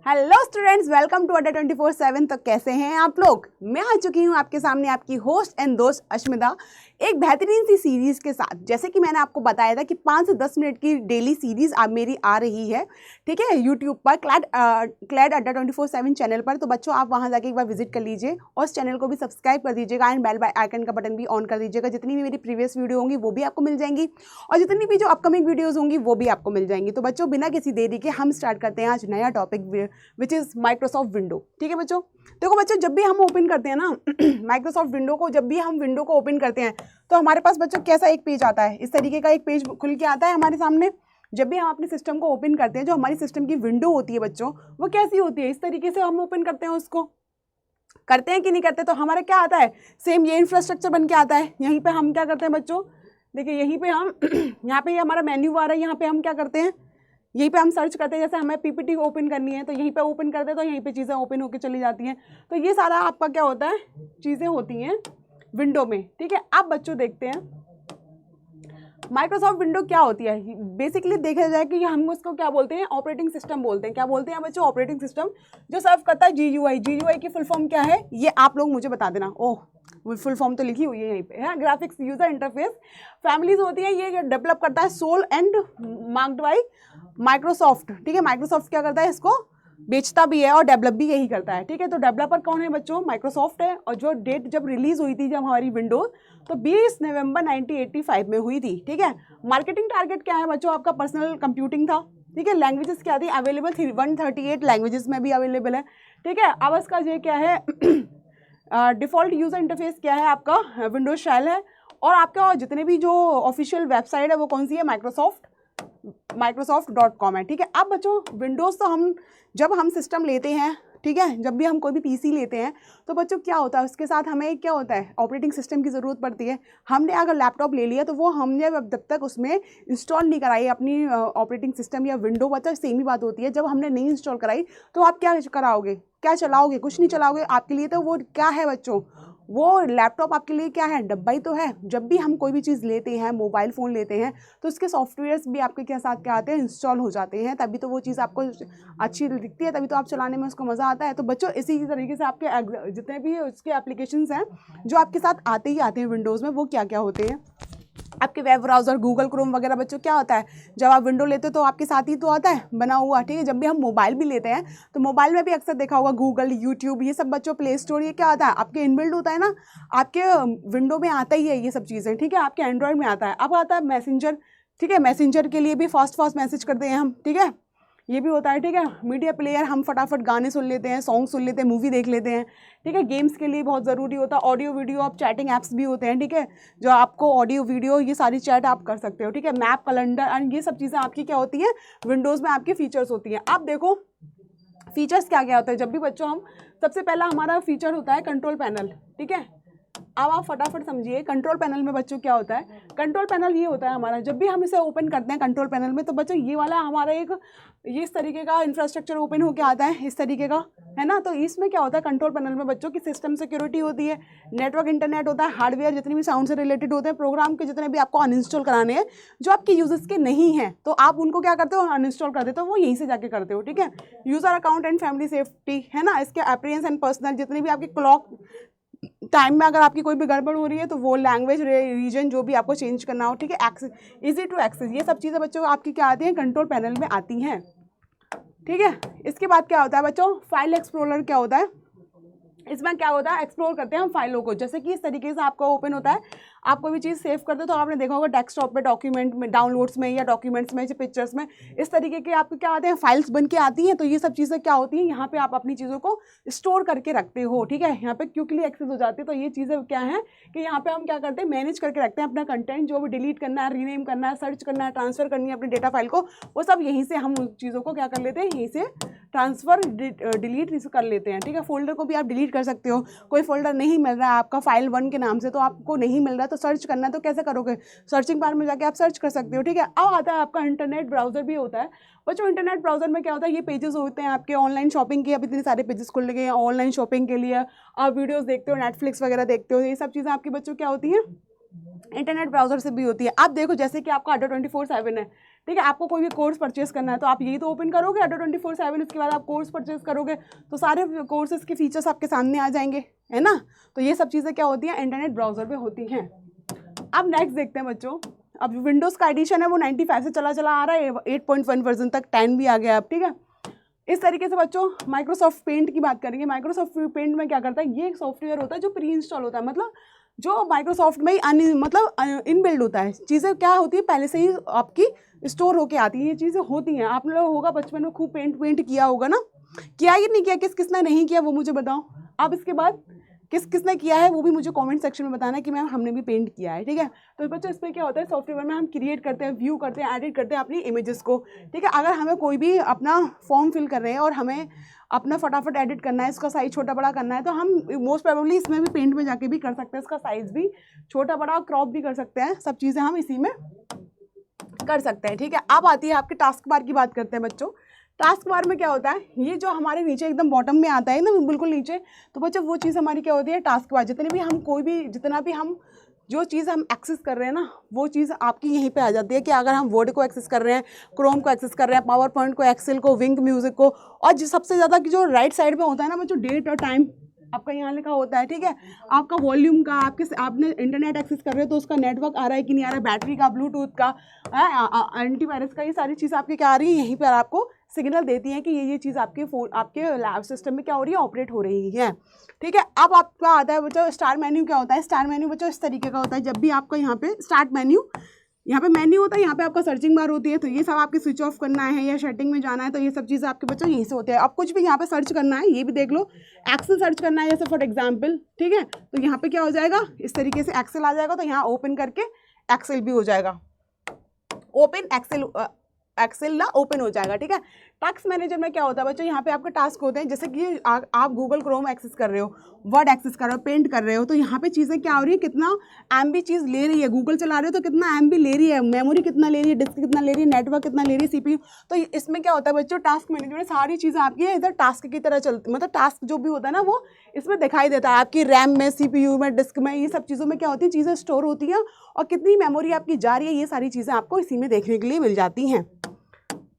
Hello students, welcome to अड्डा 24/7। तो कैसे हैं आप लोग? मैं आ चुकी हूँ आपके सामने आपकी होस्ट एंड दोस्त अश्मिता, एक बेहतरीन सी सीरीज़ के साथ। जैसे कि मैंने आपको बताया था कि 5 से 10 मिनट की डेली सीरीज़ आप मेरी आ रही है, ठीक है, यूट्यूब पर क्लैड अड्डा 24/7 चैनल पर। तो बच्चों आप वहाँ जाके एक बार विजिट कर लीजिए और इस चैनल को भी सब्सक्राइब कर दीजिएगा एंड बेल आइकन का बटन भी ऑन कर दीजिएगा। जितनी भी मेरी प्रीवियस वीडियो होंगी वो भी आपको मिल जाएंगी और जितनी भी जो अपकमिंग वीडियोज़ होंगी वो भी आपको मिल जाएंगी। तो बच्चों बिना किसी देरी के हम स्टार्ट करते हैं आज नया topic which is Microsoft window. ठीक है बच्चों, देखो बच्चों, जब भी हम ओपन करते हैं ना माइक्रोसॉफ्ट विंडो को, जब भी हम विंडो को ओपन करते हैं तो हमारे पास बच्चों कैसा एक पेज आता है, इस तरीके का एक पेज खुल के आता है हमारे सामने। जब भी हम अपने सिस्टम को ओपन करते हैं, जो हमारी सिस्टम की विंडो होती है बच्चों, वो कैसी होती है, इस तरीके से हम ओपन करते हैं उसको। करते हैं कि नहीं करते? तो हमारा क्या आता है, सेम ये इंफ्रास्ट्रक्चर बन के आता है। यहीं पर हम क्या करते हैं बच्चों, देखिए यहीं पर हम यहाँ पे हमारा मेन्यू आ रहा है, यहाँ पे हम क्या करते हैं, यहीं पे हम सर्च करते हैं। जैसे हमें पीपीटी ओपन करनी है तो यहीं पे ओपन करते हैं तो यहीं पे चीज़ें ओपन होकर चली जाती हैं। तो ये सारा आपका क्या होता है, चीज़ें होती हैं विंडो में। ठीक है, अब बच्चों देखते हैं माइक्रोसॉफ्ट विंडो क्या होती है। बेसिकली देखा जाए कि हम उसको क्या बोलते हैं, ऑपरेटिंग सिस्टम बोलते हैं। क्या बोलते हैं बच्चों? ऑपरेटिंग सिस्टम, जो सर्व करता है GUI। GUI की फुल फॉर्म क्या है ये आप लोग मुझे बता देना। ओह, फुल फॉर्म तो लिखी हुई है यहीं पे, है ग्राफिक्स यूजर इंटरफेस फैमिलीज होती है। ये डेवलप करता है sold and marked by Microsoft. ठीक है, माइक्रोसॉफ्ट क्या करता है, इसको बेचता भी है और डेवलप भी यही करता है। ठीक है, तो डेवलपर कौन है बच्चों? माइक्रोसॉफ्ट है। और जो डेट जब रिलीज हुई थी जब हमारी विंडोज, तो 20 नवंबर 1985 में हुई थी। ठीक है, मार्केटिंग टारगेट क्या है बच्चों? आपका पर्सनल कंप्यूटिंग था। ठीक है, लैंग्वेजेस क्या थी अवेलेबल थी? 138 लैंग्वेजेस में भी अवेलेबल है। ठीक है, अब इसका ये क्या है डिफ़ॉल्ट यूज़र इंटरफेस क्या है आपका? विंडोज शेल है। और आपका जितने भी जो ऑफिशियल वेबसाइट है वो कौन सी है? माइक्रोसॉफ्ट.com है। ठीक है, अब बच्चों विंडोज़ तो जब हम सिस्टम लेते हैं, ठीक है, जब भी हम कोई भी PC लेते हैं तो बच्चों क्या होता है, उसके साथ हमें क्या होता है, ऑपरेटिंग सिस्टम की ज़रूरत पड़ती है। हमने अगर लैपटॉप ले लिया तो वो हमने जब तक उसमें इंस्टॉल नहीं कराई अपनी ऑपरेटिंग सिस्टम या विंडो, बच्चों सेम ही बात होती है। जब हमने नहीं इंस्टॉल कराई तो आप क्या कराओगे, क्या चलाओगे? कुछ नहीं चलाओगे। आपके लिए तो वो क्या है बच्चों, वो लैपटॉप आपके लिए क्या है, डब्बा ही तो है। जब भी हम कोई भी चीज़ लेते हैं, मोबाइल फ़ोन लेते हैं, तो उसके सॉफ्टवेयर्स भी आपके क्या साथ क्या आते हैं, इंस्टॉल हो जाते हैं। तभी तो वो चीज़ आपको अच्छी दिखती है, तभी तो आप चलाने में उसको मज़ा आता है। तो बच्चों इसी तरीके से आपके जितने भी उसके एप्लीकेशंस हैं जो आपके साथ आते ही आते हैं विंडोज़ में, वो क्या क्या होते हैं, आपके वेब ब्राउज़र, गूगल क्रोम वगैरह बच्चों क्या होता है, जब आप विंडो लेते हो तो आपके साथ ही तो आता है बना हुआ। ठीक है, जब भी हम मोबाइल भी लेते हैं तो मोबाइल में भी अक्सर देखा होगा गूगल, यूट्यूब, ये सब बच्चों, प्ले स्टोर, ये क्या आता है आपके इनबिल्ड होता है ना, आपके विंडो में आता ही है ये सब चीज़ें। ठीक है, आपके एंड्रॉयड में आता है। अब आता है मैसेंजर। ठीक है, मैसेंजर के लिए भी फास्ट मैसेज करते हैं हम। ठीक है, ये भी होता है। ठीक है, मीडिया प्लेयर, हम फटाफट गाने सुन लेते हैं, सॉन्ग सुन लेते हैं, मूवी देख लेते हैं। ठीक है, गेम्स के लिए बहुत ज़रूरी होता है। ऑडियो वीडियो, आप चैटिंग ऐप्स भी होते हैं। ठीक है, जो आपको ऑडियो वीडियो ये सारी चैट आप कर सकते हो। ठीक है, मैप, कैलेंडर एंड ये सब चीज़ें आपकी क्या होती हैं, विंडोज़ में आपकी फीचर्स होती हैं। आप देखो फीचर्स क्या क्या होता है। जब भी बच्चों हम सबसे पहला हमारा फीचर होता है कंट्रोल पैनल। ठीक है, अब आप फटाफट समझिए कंट्रोल पैनल में बच्चों क्या होता है। कंट्रोल पैनल ये होता है हमारा, जब भी हम इसे ओपन करते हैं कंट्रोल पैनल में, तो बच्चों ये वाला हमारा ये इस तरीके का इंफ्रास्ट्रक्चर ओपन होकर आता है, इस तरीके का, है ना। तो इसमें क्या होता है कंट्रोल पैनल में बच्चों की सिस्टम सिक्योरिटी होती है, नेटवर्क इंटरनेट होता है, हार्डवेयर जितने भी साउंड से रिलेटेड होते हैं, प्रोग्राम के जितने भी आपको अनइंस्टॉल कराने हैं जो आपके यूजर्स के नहीं हैं, तो आप उनको क्या करते हो, अनइंस्टॉल कर देते हो, वो यहीं से जाके करते हो। ठीक है, user account and family safety, है ना, इसके अपीयरेंस एंड पर्सनल, जितनी भी आपकी क्लॉक टाइम में अगर आपकी कोई भी गड़बड़ हो रही है तो वो लैंग्वेज, रीजन जो भी आपको चेंज करना हो। ठीक है, एक्सेस, इजी टू एक्सेस, ये सब चीज़ें बच्चों आपकी क्या आती हैं, कंट्रोल पैनल में आती हैं। ठीक है, इसके बाद क्या होता है बच्चों, फाइल एक्सप्लोरर क्या होता है, इसमें क्या होता है, एक्सप्लोर करते हैं हम फाइलों को। जैसे कि इस तरीके से आपका ओपन होता है, आप कोई भी चीज़ सेव करते हो तो आपने देखा होगा डेस्कटॉप पे, डॉक्यूमेंट में, डाउनलोड्स में या डॉक्यूमेंट्स में, पिक्चर्स में, इस तरीके के आपके क्या आते हैं, फाइल्स बन के आती हैं। तो ये सब चीज़ें क्या होती हैं, यहाँ पे आप अपनी चीज़ों को स्टोर करके रखते हो। ठीक है, यहाँ पे क्विकली एक्सेस हो जाती है। तो ये चीज़ें क्या है कि यहाँ पे हम क्या करते हैं, मैनेज करके रखते हैं अपना कंटेंट, जो भी डिलीट करना है, रीनेम करना है, सर्च करना है, ट्रांसफर करनी है अपनी डेटा फाइल को, वो सब यहीं से हम उन चीज़ों को क्या कर लेते हैं, यहीं से ट्रांसफ़र डिलीट कर लेते हैं। ठीक है, फोल्डर को भी आप डिलीट कर सकते हो। कोई फोल्डर नहीं मिल रहा है आपका फाइल 1 के नाम से, तो आपको नहीं मिल रहा है तो सर्च करना है, तो कैसे करोगे, सर्चिंग बार में जाके आप सर्च कर सकते हो। ठीक है, अब आता है आपका इंटरनेट ब्राउजर भी होता है बच्चों। इंटरनेट ब्राउजर में क्या होता है, ये पेजेस होते हैं आपके ऑनलाइन शॉपिंग के। अब इतने सारे पेजेस खुल गए हैं ऑनलाइन शॉपिंग के लिए, आप वीडियोस देखते हो, नेटफ्लिक्स वगैरह देखते हो, ये सब चीज़ें आपकी बच्चों क्या होती हैं, इंटरनेट ब्राउजर से भी होती है। आप देखो जैसे कि आपका अड्डा 24/7 है, ठीक है। आपको कोई भी कोर्स परचेस करना है तो आप यही तो ओपन करोगे ADO 24/7, इसके बाद आप कोर्स परचेस करोगे तो सारे कोर्सेज के फीचर्स आपके सामने आ जाएंगे, है ना। तो ये सब चीज़ें क्या होती हैं, इंटरनेट ब्राउजर पे होती हैं। अब नेक्स्ट देखते हैं बच्चों, अब विंडोज़ का एडिशन है वो 95 से चला आ रहा है 8.1 वर्जन तक, 10 भी आ गया अब, ठीक है। इस तरीके से बच्चों माइक्रोसॉफ्ट पेंट की बात करेंगे। माइक्रोसॉफ्ट पेंट में क्या करता है, ये एक सॉफ्टवेयर होता है जो प्री इंस्टॉल होता है, मतलब जो माइक्रोसॉफ्ट में ही मतलब इनबिल्ड होता है। चीज़ें क्या होती है पहले से ही आपकी स्टोर होके आती है, ये चीज़ें होती हैं। आप लोग होगा बचपन में खूब पेंट किया होगा ना, किया ही नहीं किया, किसने नहीं किया वो मुझे बताओ। अब इसके बाद किसने किया है वो भी मुझे कमेंट सेक्शन में बताना कि मैम हमने भी पेंट किया है, ठीक है। तो बच्चों इस पर क्या होता है, सॉफ्टवेयर में हम क्रिएट करते हैं, व्यू करते हैं, एडिट करते हैं अपनी इमेजेस को, ठीक है। अगर हमें कोई भी अपना फॉर्म फिल कर रहे हैं और हमें अपना फटाफट एडिट करना है, इसका साइज छोटा बड़ा करना है, तो हम मोस्ट प्रोबेबली इसमें भी पेंट में जाके भी कर सकते हैं, इसका साइज भी छोटा बड़ा क्रॉप भी कर सकते हैं, सब चीज़ें हम इसी में कर सकते हैं, ठीक है। अब आती है आपके टास्क बार की बात करते हैं बच्चों। टास्क बार में क्या होता है, ये जो हमारे नीचे एकदम बॉटम में आता है ना, बिल्कुल नीचे, तो बच्चों वो चीज़ हमारी क्या होती है, टास्क बार। जितना भी हम जो चीज़ हम एक्सेस कर रहे हैं ना, वो चीज़ आपकी यहीं पे आ जाती है। कि अगर हम वर्ड को एक्सेस कर रहे हैं, क्रोम को एक्सेस कर रहे हैं, पावर पॉइंट को, एक्सेल को, विंग म्यूजिक को, और जो सबसे ज़्यादा की जो राइट साइड में होता है ना बच्चों, डेट और टाइम आपका यहाँ लिखा होता है, ठीक है। आपका वॉल्यूम का, आपने इंटरनेट एक्सेस कर रहे हो तो उसका नेटवर्क आ रहा है कि नहीं आ रहा है, बैटरी का, ब्लूटूथ का, एंटीवायरस का, ये सारी चीज़ आपकी क्या आ रही है, यहीं पर आपको सिग्नल देती है कि ये चीज़ आपके लैब सिस्टम में क्या हो रही है, ऑपरेट हो रही है, ठीक है। अब आपका आता है बच्चों स्टार मेन्यू। क्या होता है स्टार मेन्यू बच्चों, इस तरीके का होता है। जब भी आपका यहाँ पे स्टार्ट मेन्यू, यहाँ पे मेन्यू होता है, यहाँ पे आपका सर्चिंग बार होती है, तो ये सब आपके स्विच ऑफ करना है या सेटिंग में जाना है, तो ये सब चीज़ें आपके बच्चों यहीं से होते हैं। अब कुछ भी यहाँ पे सर्च करना है, ये भी देख लो, एक्सेल सर्च करना है जैसे फॉर एग्जाम्पल, ठीक है। तो यहाँ पे क्या हो जाएगा, इस तरीके से एक्सेल आ जाएगा, तो यहाँ ओपन करके एक्सेल भी हो जाएगा, ओपन एक्सेल ना ओपन हो जाएगा, ठीक है। टास्क मैनेजर में क्या होता है बच्चों, यहाँ पे आपके टास्क होते हैं, जैसे कि आप गूगल क्रोम एक्सेस कर रहे हो, वर्ड एक्सेस कर रहे हो, पेंट कर रहे हो, तो यहाँ पे चीज़ें क्या हो रही है, कितना एमबी चीज़ ले रही है। गूगल चला रहे हो तो कितना एमबी ले रही है, मेमोरी कितना ले रही है, डिस्क कितना ले रही है, नेटवर्क कितना ले रही है, सीपीयू। तो इसमें क्या होता है बच्चों, टास्क मैनेजर में सारी चीज़ें आपकी इधर टास्क की तरह चलती, मतलब टास्क जो भी होता है ना वो इसमें दिखाई देता है। आपकी रैम में, सीपीयू में, डिस्क में, ये सब चीज़ों में क्या होती है, चीज़ें स्टोर होती हैं, और कितनी मेमोरी आपकी जा रही है, ये सारी चीज़ें आपको इसी में देखने के लिए मिल जाती हैं,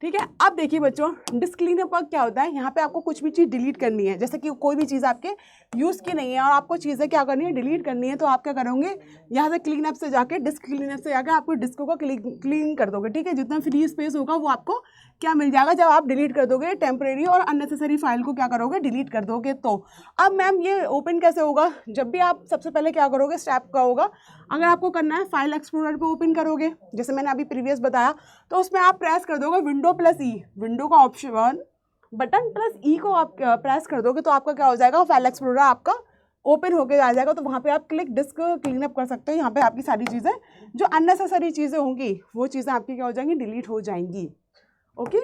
ठीक है। अब देखिए बच्चों, डिस्क क्लीनअप पर क्या होता है, यहाँ पे आपको कुछ भी चीज़ डिलीट करनी है, जैसे कि कोई भी चीज़ आपके यूज़ की नहीं है और आपको चीज़ें क्या करनी है, डिलीट करनी है, तो आप क्या करोगे, यहाँ से क्लीनअप से जाके, डिस्क क्लीनअप से जाके आपको डिस्क को क्लीन कर दोगे, ठीक है। जितना फ्री स्पेस होगा वो आपको क्या मिल जाएगा जब आप डिलीट कर दोगे, टेम्परेरी और अननेसेसरी फाइल को क्या करोगे, डिलीट कर दोगे। तो अब मैम ये ओपन कैसे होगा, जब भी आप सबसे पहले क्या करोगे, स्टेप का होगा, अगर आपको करना है फाइल एक्सप्लोरर पे ओपन करोगे, जैसे मैंने अभी प्रीवियस बताया, तो उसमें आप प्रेस कर दोगे विंडो प्लस ई, विंडो का ऑप्शन बटन प्लस ई को आप प्रेस कर दोगे, तो आपका क्या हो जाएगा, फाइल एक्सप्लोरर आपका ओपन होके आ जाएगा। तो वहाँ पे आप क्लिक डिस्क क्लीनअप कर सकते हो। यहाँ पे आपकी सारी चीज़ें जो अननेसेसरी चीज़ें होंगी वो चीज़ें आपकी क्या हो जाएंगी, डिलीट हो जाएंगी, ओके।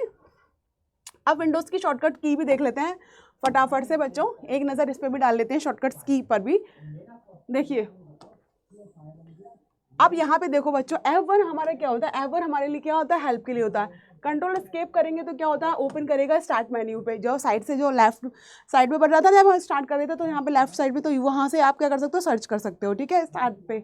अब विंडोज़ की शॉर्टकट की भी देख लेते हैं फटाफट से बच्चों, एक नज़र इस पर भी डाल लेते हैं, शॉर्टकट्स की पर भी देखिए। अब यहाँ पे देखो बच्चों, F1 हमारा क्या होता है, F1 हमारे लिए क्या होता है, हेल्प के लिए होता है। कंट्रोल एस्केप करेंगे तो क्या होता है, ओपन करेगा स्टार्ट मेन्यू पे, जो साइड से जो लेफ्ट साइड पे बढ़ रहा था जब हम स्टार्ट कर रहे थे, तो यहाँ पे लेफ्ट साइड पे, तो वहाँ से आप क्या कर सकते हो, सर्च कर सकते हो, ठीक है, स्टार्ट पे,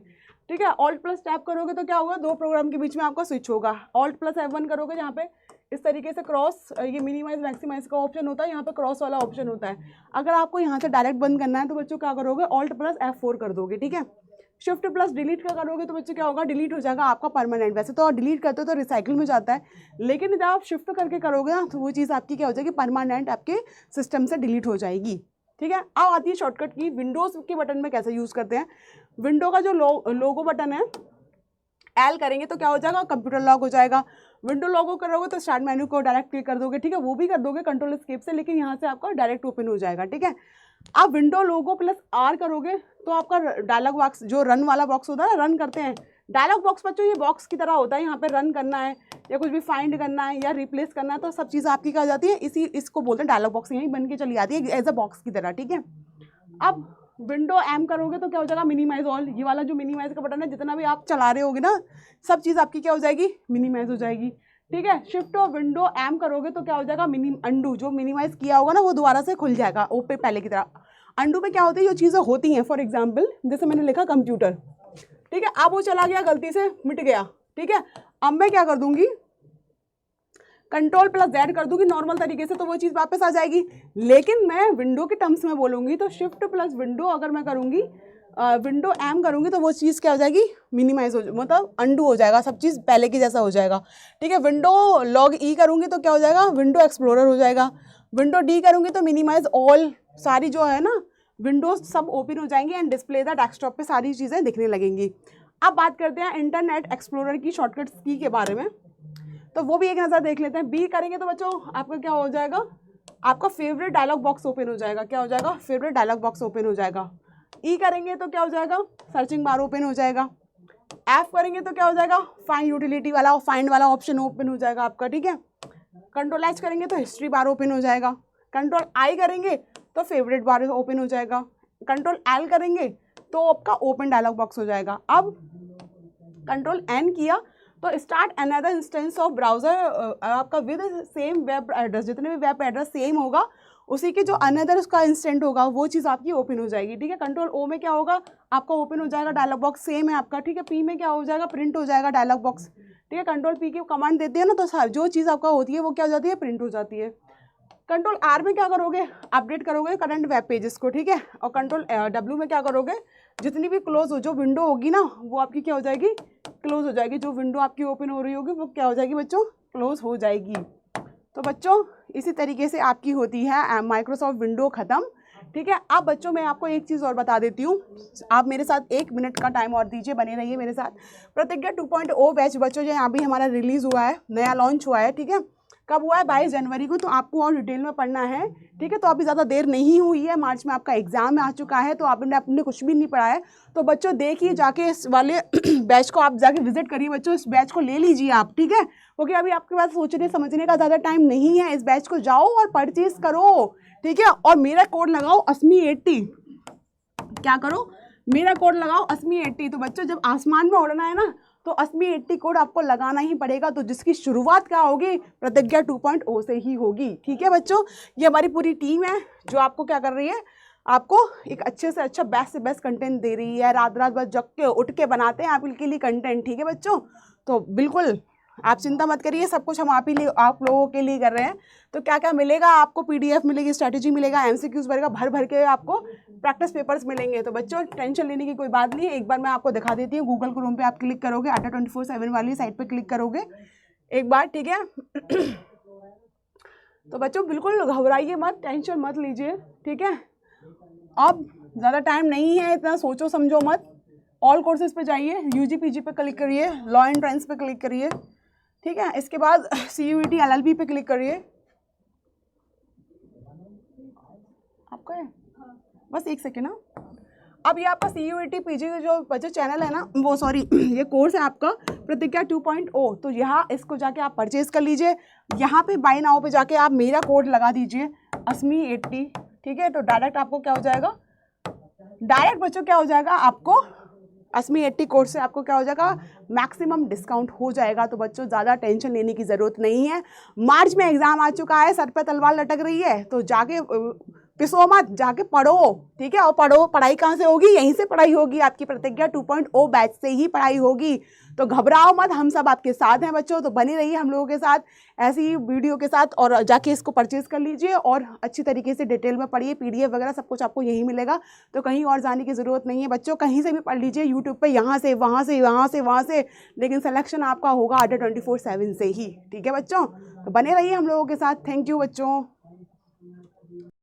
ठीक है। ऑल्ट प्लस टैप करोगे तो क्या होगा, दो प्रोग्राम के बीच में आपका स्विच होगा। ऑल्ट प्लस F1 करोगे, जहाँ पे इस तरीके से क्रॉस, ये मिनिमाइज मैक्सिमाइज का ऑप्शन होता है, यहाँ पे क्रॉस वाला ऑप्शन होता है। अगर आपको यहाँ से डायरेक्ट बंद करना है तो बच्चों क्या करोगे, ऑल्ट प्लस F4 कर दोगे, ठीक है। शिफ्ट प्लस डिलीट का करोगे तो बच्चों क्या होगा, डिलीट हो जाएगा आपका परमानेंट। वैसे तो डिलीट करते हो तो रिसाइकिल में जाता है, लेकिन जब आप शिफ्ट करके करोगे ना तो वो चीज़ आपकी क्या हो जाएगी, परमानेंट आपके सिस्टम से डिलीट हो जाएगी, ठीक है। अब आती है शॉर्टकट की, विंडोज़ के बटन में कैसे यूज़ करते हैं। विंडो का जो लोगो बटन है, एल करेंगे तो क्या हो जाएगा, कंप्यूटर लॉक हो जाएगा। विंडो लॉगो करोगे तो स्टार्ट मेन्यू को डायरेक्ट क्लिक कर दोगे, ठीक है, वो भी कर दोगे कंट्रोल एस्केप से, लेकिन यहाँ से आपका डायरेक्ट ओपन हो जाएगा, ठीक है। आप विंडो लोगो प्लस आर करोगे तो आपका डायलॉग बॉक्स, जो रन वाला बॉक्स होता है ना, रन करते हैं डायलॉग बॉक्स बच्चों, ये बॉक्स की तरह होता है। यहाँ पे रन करना है या कुछ भी फाइंड करना है या रिप्लेस करना है, तो सब चीज़ आपकी क्या हो जाती है, इसको बोलते हैं डायलॉग बॉक्स, यहीं बन के चली जाती है एज अ बॉक्स की तरह, ठीक है। अब विंडो एम करोगे तो क्या हो जाएगा, मिनिमाइज ऑल, ये वाला जो मिनिमाइज का बटन है, जितना भी आप चला रहे होगे ना, सब चीज़ आपकी क्या हो जाएगी, मिनिमाइज हो जाएगी, ठीक है। शिफ्ट और विंडो एम करोगे तो क्या हो जाएगा, अंडू, जो मिनिमाइज किया होगा ना वो दोबारा से खुल जाएगा ओपे पहले की तरह। अंडू पे क्या होती है, जो चीज़ें होती हैं, फॉर एग्जाम्पल जैसे मैंने लिखा कंप्यूटर, ठीक है, अब वो चला गया, गलती से मिट गया, ठीक है। अब मैं क्या कर दूंगी, Ctrl+Z कर दूंगी नॉर्मल तरीके से तो वो चीज़ वापस आ जाएगी। लेकिन मैं विंडो के टर्म्स में बोलूँगी तो Shift+Window अगर मैं करूँगी, विंडो M करूँगी तो वो चीज़ क्या हो जाएगी, मिनिमाइज हो, मतलब अंडू हो जाएगा, सब चीज़ पहले की जैसा हो जाएगा। ठीक है, विंडो लॉग E करूँगी तो क्या हो जाएगा, विंडो एक्सप्लोरर हो जाएगा। विंडो D करूँगी तो मिनिमाइज ऑल, सारी जो है ना विंडोज सब ओपन हो जाएंगी एंड डिस्प्ले द डेस्कटॉप पे सारी चीज़ें दिखने लगेंगी। अब बात करते हैं इंटरनेट एक्सप्लोरर की शॉर्टकट्स की के बारे में, तो वो भी एक नज़र देख लेते हैं। बी करेंगे तो बच्चों आपका क्या हो जाएगा, आपका फेवरेट डायलॉग बॉक्स ओपन हो जाएगा। क्या हो जाएगा, फेवरेट डायलॉग बॉक्स ओपन हो जाएगा। ई करेंगे तो क्या हो जाएगा, सर्चिंग बार ओपन हो जाएगा। एफ करेंगे तो क्या हो जाएगा, फाइंड यूटिलिटी वाला, फाइंड वाला ऑप्शन ओपन हो जाएगा आपका। ठीक है, कंट्रोल एच करेंगे तो हिस्ट्री बार ओपन हो जाएगा। कंट्रोल आई करेंगे तो फेवरेट बार ओपन हो जाएगा। कंट्रोल एल करेंगे तो आपका ओपन डायलॉग बॉक्स हो जाएगा। अब कंट्रोल एन किया तो start another instance of browser, आपका विद सेम वेब एड्रेस, जितने भी वेब एड्रेस सेम होगा उसी के जो अनदर उसका इंस्टेंट होगा वो चीज़ आपकी ओपन हो जाएगी। ठीक है, कंट्रोल ओ में क्या होगा, आपका ओपन हो जाएगा डायलॉग बॉक्स, सेम है आपका। ठीक है, पी में क्या हो जाएगा, प्रिंट हो जाएगा डायलॉग बॉक्स। ठीक है, कंट्रोल पी की कमांड देते हैं ना तो जो चीज़ आपका होती है वो क्या हो जाती है, प्रिंट हो जाती है। कंट्रोल आर में क्या करोगे, अपडेट करोगे करंट वेब पेजेस को। ठीक है, और कंट्रोल डब्ल्यू में क्या करोगे, जितनी भी क्लोज हो जो विंडो होगी ना वो आपकी क्या हो जाएगी, क्लोज हो जाएगी। जो विंडो आपकी ओपन हो रही होगी वो क्या हो जाएगी बच्चों, क्लोज हो जाएगी। तो बच्चों इसी तरीके से आपकी होती है माइक्रोसॉफ्ट विंडो ख़त्म। ठीक है, अब बच्चों मैं आपको एक चीज़ और बता देती हूँ, आप मेरे साथ 1 मिनट का टाइम और दीजिए, बने रहिए मेरे साथ। प्रतिज्ञा 2.0 बैच बच्चों जो यहाँ भी हमारा रिलीज़ हुआ है, नया लॉन्च हुआ है। ठीक है, कब हुआ है, 22 जनवरी को। तो आपको और डिटेल में पढ़ना है। ठीक है, तो अभी ज़्यादा देर नहीं हुई है, मार्च में आपका एग्जाम आ चुका है, तो आपने अपने कुछ भी नहीं पढ़ा है तो बच्चों देखिए जाके इस वाले बैच को आप जाके विजिट करिए बच्चों, इस बैच को ले लीजिए आप। ठीक है, क्योंकि अभी आपके पास सोचने समझने का ज़्यादा टाइम नहीं है, इस बैच को जाओ और परचेज करो। ठीक है, और मेरा कोड लगाओ ASMI80, क्या करो, मेरा कोड लगाओ ASMI80। तो बच्चों जब आसमान में उड़ना है ना तो ASMI80 कोड आपको लगाना ही पड़ेगा। तो जिसकी शुरुआत क्या होगी, प्रतिज्ञा 2.0 से ही होगी। ठीक है बच्चों, ये हमारी पूरी टीम है जो आपको क्या कर रही है, आपको एक अच्छे से अच्छा बेस्ट से बेस्ट कंटेंट दे रही है। रात रात भर जग के उठ के बनाते हैं आपके लिए कंटेंट। ठीक है बच्चों, तो बिल्कुल आप चिंता मत करिए, सब कुछ हम आप लोगों के लिए कर रहे हैं। तो क्या क्या मिलेगा आपको, PDF मिलेगी, स्ट्रैटेजी मिलेगा, MCQs भरेगा, भर भर के आपको प्रैक्टिस पेपर्स मिलेंगे। तो बच्चों टेंशन लेने की कोई बात नहीं है। एक बार मैं आपको दिखा देती हूँ, गूगल क्रोम पे आप क्लिक करोगे, अड्डा 24/7 वाली साइट पे क्लिक करोगे एक बार। ठीक है, तो बच्चों बिल्कुल घबराइए मत, टेंशन मत लीजिए। ठीक है, अब ज़्यादा टाइम नहीं है, इतना सोचो समझो मत। ऑल कोर्सेज पे जाइए, UG PG पे क्लिक करिए, लॉ एंट्रेंस पे क्लिक करिए। ठीक है, इसके बाद CUET LLB पे क्लिक करिए। आपका है बस 1 सेकेंड ना। अब ये आपका CUET PG जो बच्चे चैनल है ना, वो सॉरी ये कोर्स है आपका प्रतिज्ञा 2.0। तो यहाँ इसको जाके आप परचेज कर लीजिए। यहाँ पे बाय नाउ पे जाके आप मेरा कोड लगा दीजिए ASMI80। ठीक है, तो डायरेक्ट आपको क्या हो जाएगा, डायरेक्ट बच्चों क्या हो जाएगा, आपको ASMI80 कोर्स से आपको क्या हो जाएगा, मैक्सिमम डिस्काउंट हो जाएगा। तो बच्चों ज़्यादा टेंशन लेने की ज़रूरत नहीं है। मार्च में एग्ज़ाम आ चुका है, सर पे तलवार लटक रही है, तो जाके पिसो मत, जाके पढ़ो। ठीक है, और पढ़ो, पढ़ाई कहाँ से होगी, यहीं से पढ़ाई होगी, आपकी प्रतिज्ञा 2.0 बैच से ही पढ़ाई होगी। तो घबराओ मत, हम सब आपके साथ हैं बच्चों। तो बनी रहिए हम लोगों के साथ ऐसी वीडियो के साथ, और जाके इसको परचेज कर लीजिए और अच्छी तरीके से डिटेल में पढ़िए। PDF वगैरह सब कुछ आपको यहीं मिलेगा, तो कहीं और जाने की ज़रूरत नहीं है बच्चों। कहीं से भी पढ़ लीजिए, यूट्यूब पे, यहाँ से वहाँ से, वहाँ से वहाँ से, लेकिन सिलेक्शन आपका होगा अड्डा 24/7 से ही। ठीक है बच्चों, तो बने रहिए हम लोगों के साथ। थैंक यू बच्चों।